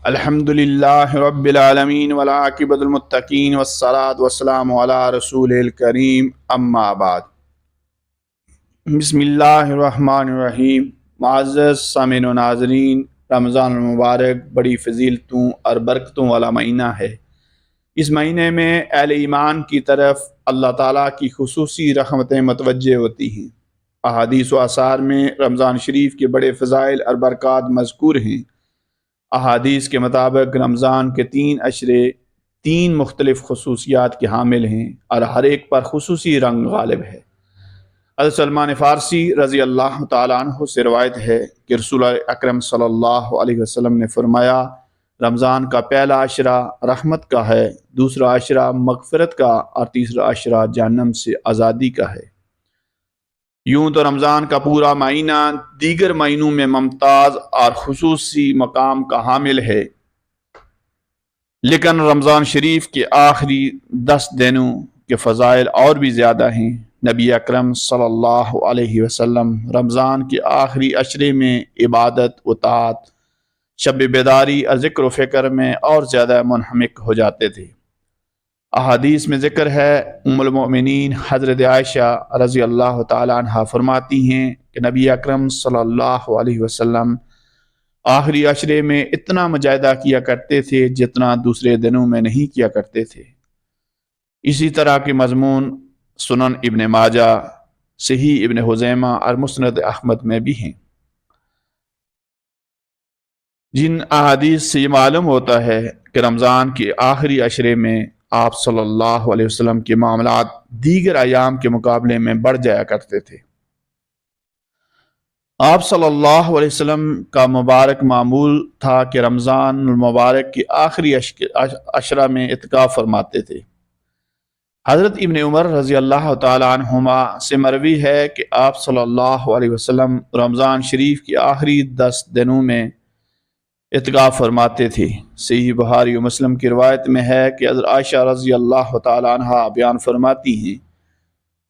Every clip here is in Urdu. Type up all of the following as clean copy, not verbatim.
الحمدللہ رب العالمین والعاقبۃ المتقین والصلاۃ والسلام علی رسول الکریم اما بعد۔ بسم اللہ الرحمن الرحیم۔ معزز سامعین و ناظرین، رمضان المبارک بڑی فضیلتوں اور برکتوں والا مہینہ ہے۔ اس مہینے میں اہل ایمان کی طرف اللہ تعالیٰ کی خصوصی رحمتیں متوجہ ہوتی ہیں۔ احادیث و آثار میں رمضان شریف کے بڑے فضائل اور برکات مذکور ہیں۔ احادیث کے مطابق رمضان کے 3 عشرے 3 مختلف خصوصیات کے حامل ہیں اور ہر ایک پر خصوصی رنگ غالب ہے۔ حضرت سلمان فارسی رضی اللہ تعالیٰ عنہ سے روایت ہے کہ رسول اکرم صلی اللہ علیہ وسلم نے فرمایا، رمضان کا پہلا عشرہ رحمت کا ہے، دوسرا عشرہ مغفرت کا اور تیسرا عشرہ جہنم سے آزادی کا ہے۔ یوں تو رمضان کا پورا مہینہ دیگر مہینوں میں ممتاز اور خصوصی مقام کا حامل ہے، لیکن رمضان شریف کے آخری 10 دنوں کے فضائل اور بھی زیادہ ہیں۔ نبی اکرم صلی اللہ علیہ وسلم رمضان کے آخری عشرے میں عبادت و طاعت، شب بیداری اور ذکر و فکر میں اور زیادہ منہمک ہو جاتے تھے۔ احادیث میں ذکر ہے، ام المؤمنین حضرت عائشہ رضی اللہ تعالی عنہا فرماتی ہیں کہ نبی اکرم صلی اللہ علیہ وسلم آخری عشرے میں اتنا مجاہدہ کیا کرتے تھے جتنا دوسرے دنوں میں نہیں کیا کرتے تھے۔ اسی طرح کے مضمون سنن ابن ماجہ، صحیح ابن خزیمہ اور مسند احمد میں بھی ہیں۔ جن احادیث سے یہ معلوم ہوتا ہے کہ رمضان کے آخری عشرے میں آپ صلی اللہ علیہ وسلم کے معاملات دیگر ایام کے مقابلے میں بڑھ جایا کرتے تھے۔ آپ صلی اللہ علیہ وسلم کا مبارک معمول تھا کہ رمضان المبارک کے آخری عشرہ میں اعتکاف فرماتے تھے۔ حضرت ابن عمر رضی اللہ تعالی عنہما سے مروی ہے کہ آپ صلی اللہ علیہ وسلم رمضان شریف کے آخری 10 دنوں میں اعتکاف فرماتے تھے۔ صحیح بخاری و مسلم کی روایت میں ہے کہ حضرت عائشہ رضی اللہ تعالی عنہا بیان فرماتی ہیں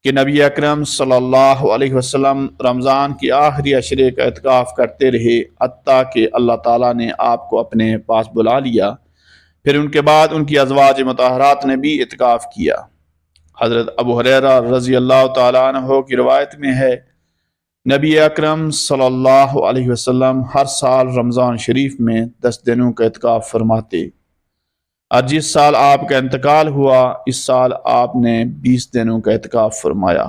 کہ نبی اکرم صلی اللہ علیہ وسلم رمضان کے آخری عشرے کا اعتکاف کرتے رہے حتیٰ کہ اللہ تعالیٰ نے آپ کو اپنے پاس بلا لیا۔ پھر ان کے بعد ان کی ازواج مطہرات نے بھی اعتکاف کیا۔ حضرت ابو ہریرہ رضی اللہ تعالی عنہ کی روایت میں ہے، نبی اکرم صلی اللہ علیہ وسلم ہر سال رمضان شریف میں 10 دنوں کا اعتکاف فرماتے، اور جس سال آپ کا انتقال ہوا اس سال آپ نے 20 دنوں کا اعتکاف فرمایا۔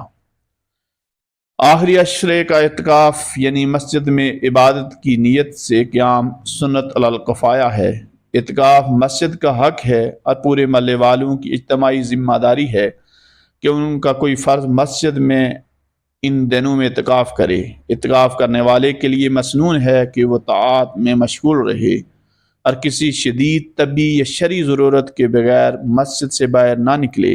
آخری عشرے کا اعتکاف یعنی مسجد میں عبادت کی نیت سے قیام سنت علی الکفایہ ہے۔ اعتکاف مسجد کا حق ہے اور پورے محلے والوں کی اجتماعی ذمہ داری ہے کہ ان کا کوئی فرد مسجد میں ان دنوں میں اعتکاف کرے۔ اعتکاف کرنے والے کے لیے مسنون ہے کہ وہ طاعات میں مشغول رہے اور کسی شدید طبی یا شرعی ضرورت کے بغیر مسجد سے باہر نہ نکلے۔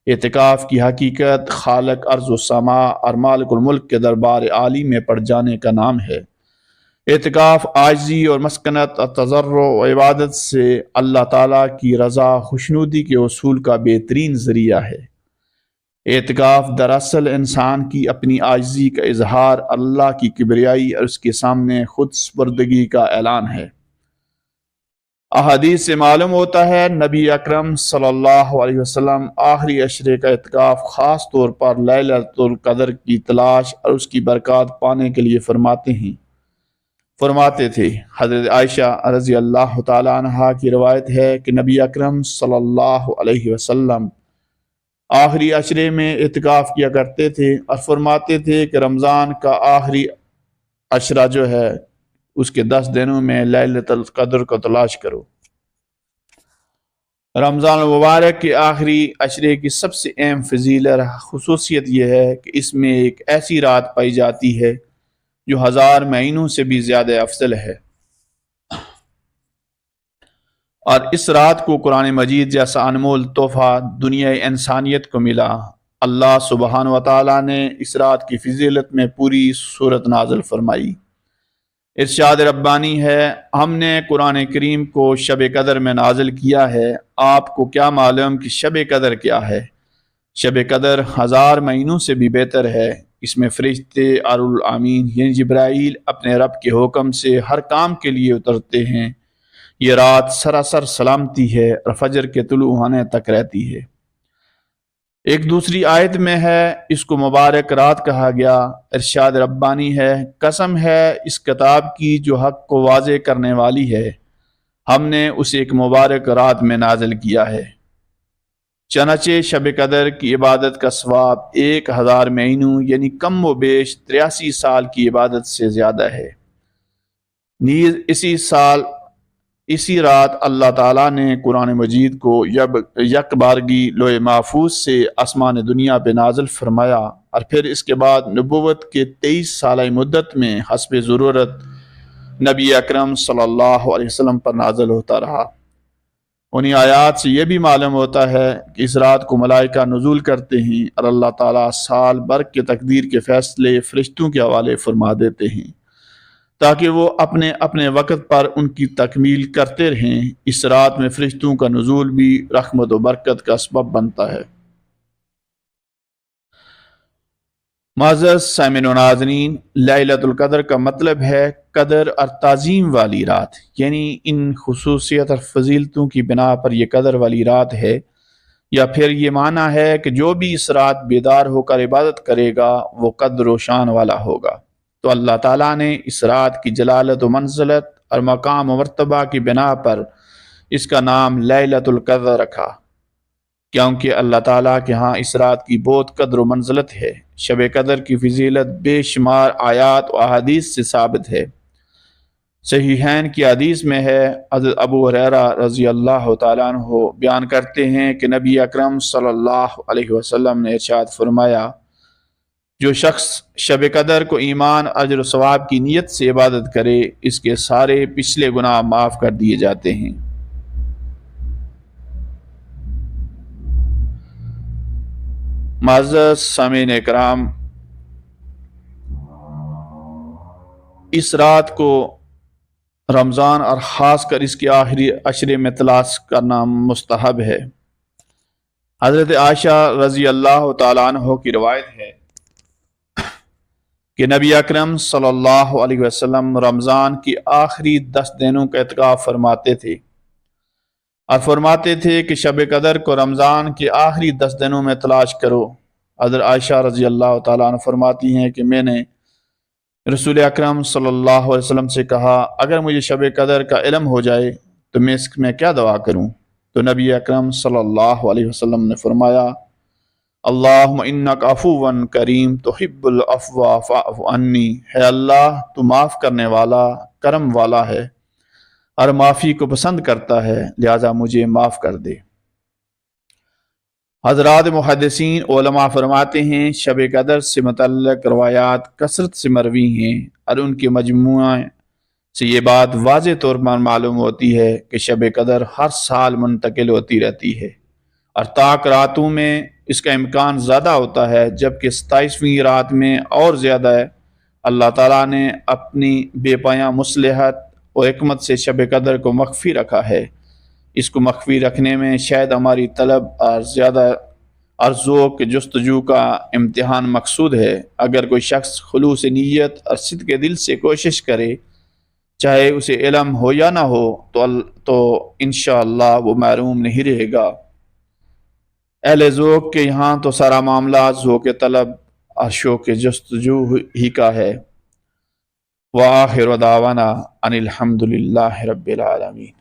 اعتکاف کی حقیقت خالق ارض و سما اور مالک الملک کے دربار عالی میں پڑ جانے کا نام ہے۔ اعتکاف عاجزی اور مسکنت اور تضرع و عبادت سے اللہ تعالیٰ کی رضا خوشنودی کے حصول کا بہترین ذریعہ ہے۔ اعتکاف دراصل انسان کی اپنی عاجزی کا اظہار، اللہ کی کبریائی اور اس کے سامنے خود سپردگی کا اعلان ہے۔ احادیث سے معلوم ہوتا ہے، نبی اکرم صلی اللہ علیہ وسلم آخری عشرے کا اعتکاف خاص طور پر لیلۃ القدر کی تلاش اور اس کی برکات پانے کے لیے فرماتے تھے۔ حضرت عائشہ رضی اللہ تعالی عنہا کی روایت ہے کہ نبی اکرم صلی اللہ علیہ وسلم آخری عشرے میں اعتکاف کیا کرتے تھے اور فرماتے تھے کہ رمضان کا آخری عشرہ جو ہے اس کے 10 دنوں میں لیلۃ القدر کو تلاش کرو۔ رمضان المبارک کے آخری عشرے کی سب سے اہم فضیلت خصوصیت یہ ہے کہ اس میں ایک ایسی رات پائی جاتی ہے جو 1000 مہینوں سے بھی زیادہ افضل ہے، اور اس رات کو قرآن مجید جیسا انمول تحفہ دنیا انسانیت کو ملا۔ اللہ سبحانہ و تعالیٰ نے اس رات کی فضیلت میں پوری سورت نازل فرمائی۔ ارشاد ربانی ہے، ہم نے قرآن کریم کو شب قدر میں نازل کیا ہے، آپ کو کیا معلوم کہ شب قدر کیا ہے؟ شب قدر 1000 مہینوں سے بھی بہتر ہے۔ اس میں فرشتے اور الامین یعنی جبرائیل اپنے رب کے حکم سے ہر کام کے لیے اترتے ہیں۔ یہ رات سراسر سلامتی ہے اور فجر کے طلوع ہونے تک رہتی ہے۔ ایک دوسری آیت میں ہے اس کو مبارک رات کہا گیا۔ ارشاد ربانی ہے، قسم ہے اس کتاب کی جو حق کو واضح کرنے والی ہے، ہم نے اسے ایک مبارک رات میں نازل کیا ہے۔ چنانچہ شب قدر کی عبادت کا ثواب 1000 مہینوں یعنی کم و بیش 83 سال کی عبادت سے زیادہ ہے۔ نیز اسی رات اللہ تعالیٰ نے قرآن مجید کو یک بارگی لوح محفوظ سے آسمان دنیا پہ نازل فرمایا، اور پھر اس کے بعد نبوت کے 23 سالہ مدت میں حسب ضرورت نبی اکرم صلی اللہ علیہ وسلم پر نازل ہوتا رہا۔ انہی آیات سے یہ بھی معلوم ہوتا ہے کہ اس رات کو ملائکہ نزول کرتے ہیں اور اللہ تعالیٰ سال بھر کے تقدیر کے فیصلے فرشتوں کے حوالے فرما دیتے ہیں تاکہ وہ اپنے اپنے وقت پر ان کی تکمیل کرتے رہیں۔ اس رات میں فرشتوں کا نزول بھی رحمت و برکت کا سبب بنتا ہے۔ معزز سامعین و ناظرین، لیلۃ القدر کا مطلب ہے قدر اور تعظیم والی رات، یعنی ان خصوصیت اور فضیلتوں کی بنا پر یہ قدر والی رات ہے، یا پھر یہ معنی ہے کہ جو بھی اس رات بیدار ہو کر عبادت کرے گا وہ قدر و شان والا ہوگا۔ تو اللہ تعالیٰ نے اس رات کی جلالت و منزلت اور مقام و مرتبہ کی بنا پر اس کا نام لیلۃ القدر رکھا، کیونکہ اللہ تعالیٰ کے ہاں اس رات کی بہت قدر و منزلت ہے۔ شب قدر کی فضیلت بے شمار آیات و احادیث سے ثابت ہے۔ صحیحین کی حدیث میں ہے، حضرت ابو ہریرہ رضی اللہ تعالیٰ عنہ بیان کرتے ہیں کہ نبی اکرم صلی اللہ علیہ وسلم نے ارشاد فرمایا، جو شخص شب قدر کو ایمان، اجر و ثواب کی نیت سے عبادت کرے، اس کے سارے پچھلے گناہ معاف کر دیے جاتے ہیں۔ معزز سامعین اکرام، اس رات کو رمضان اور خاص کر اس کے آخری عشرے میں تلاش کرنا مستحب ہے۔ حضرت عائشہ رضی اللہ تعالیٰ عنہ کی روایت ہے کہ نبی اکرم صلی اللہ علیہ وسلم رمضان کی آخری 10 دنوں کا اعتکاف فرماتے تھے، اور فرماتے تھے کہ شب قدر کو رمضان کے آخری 10 دنوں میں تلاش کرو۔ حضرت عائشہ رضی اللہ تعالیٰ عنہ فرماتی ہیں کہ میں نے رسول اکرم صلی اللہ علیہ وسلم سے کہا، اگر مجھے شب قدر کا علم ہو جائے تو میں اس میں کیا دعا کروں؟ تو نبی اکرم صلی اللہ علیہ وسلم نے فرمایا، اللہم انک عفو کریم تحب العفو فاعف عنی، ہے اللہ تو معاف کرنے والا، کرم والا ہے اور معافی کو پسند کرتا ہے، لہذا مجھے معاف کر دے۔ حضرات محدثین علماء فرماتے ہیں شب قدر سے متعلق روایات کثرت سے مروی ہیں، اور ان کے مجموعہ سے یہ بات واضح طور پر معلوم ہوتی ہے کہ شب قدر ہر سال منتقل ہوتی رہتی ہے، اور طاق راتوں میں اس کا امکان زیادہ ہوتا ہے، جبکہ 27ویں رات میں اور زیادہ ہے۔ اللہ تعالیٰ نے اپنی بے پایاں مصلحت اور حکمت سے شب قدر کو مخفی رکھا ہے۔ اس کو مخفی رکھنے میں شاید ہماری طلب اور زیادہ ذوق جستجو کا امتحان مقصود ہے۔ اگر کوئی شخص خلوص نیت اور صدق دل سے کوشش کرے، چاہے اسے علم ہو یا نہ ہو، تو انشاءاللہ وہ محروم نہیں رہے گا۔ اہل ذوق کے یہاں تو سارا معاملہ ذوق طلب اور شوق جستجو ہی کا ہے۔ وآخر دعوانا ان الحمد للہ رب العالمین۔